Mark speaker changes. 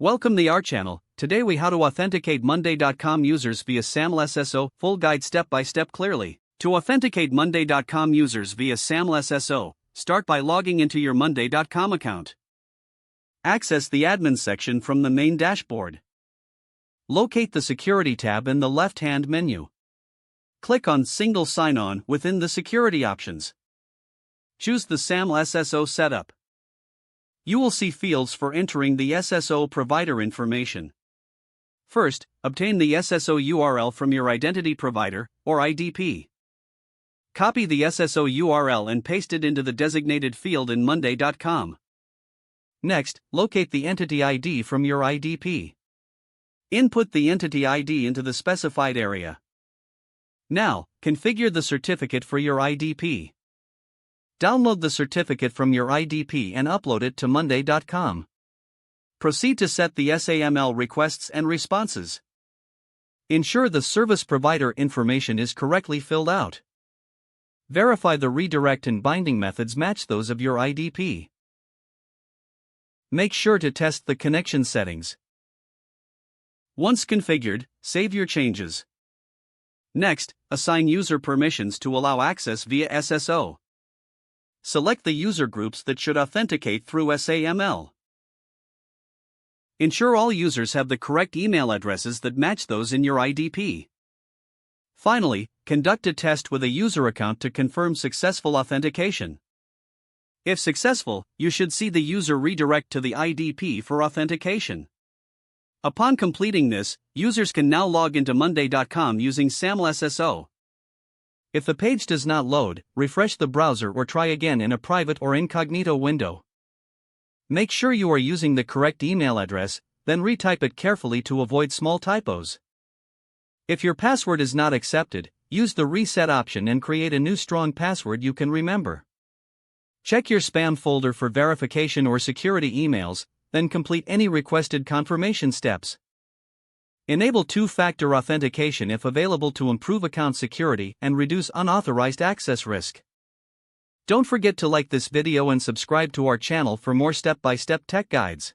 Speaker 1: Welcome to our channel. Today we how to authenticate monday.com users via SAML SSO, full guide step by step clearly. To authenticate monday.com users via SAML SSO, start by logging into your monday.com account. Access the admin section from the main dashboard. Locate the security tab in the left-hand menu. Click on single sign-on within the security options. Choose the SAML SSO setup. You will see fields for entering the SSO provider information. First, obtain the SSO URL from your identity provider, or IDP. Copy the SSO URL and paste it into the designated field in monday.com. Next, locate the entity ID from your IDP. Input the entity ID into the specified area. Now, configure the certificate for your IDP. Download the certificate from your IDP and upload it to monday.com. Proceed to set the SAML requests and responses. Ensure the service provider information is correctly filled out. Verify the redirect and binding methods match those of your IDP. Make sure to test the connection settings. Once configured, save your changes. Next, assign user permissions to allow access via SSO. Select the user groups that should authenticate through SAML. Ensure all users have the correct email addresses that match those in your IDP. Finally, conduct a test with a user account to confirm successful authentication. If successful, you should see the user redirect to the IDP for authentication. Upon completing this, users can now log into monday.com using SAML SSO. If the page does not load, refresh the browser or try again in a private or incognito window. Make sure you are using the correct email address, then retype it carefully to avoid small typos. If your password is not accepted, use the reset option and create a new strong password you can remember. Check your spam folder for verification or security emails, then complete any requested confirmation steps. Enable two-factor authentication if available to improve account security and reduce unauthorized access risk. Don't forget to like this video and subscribe to our channel for more step-by-step tech guides.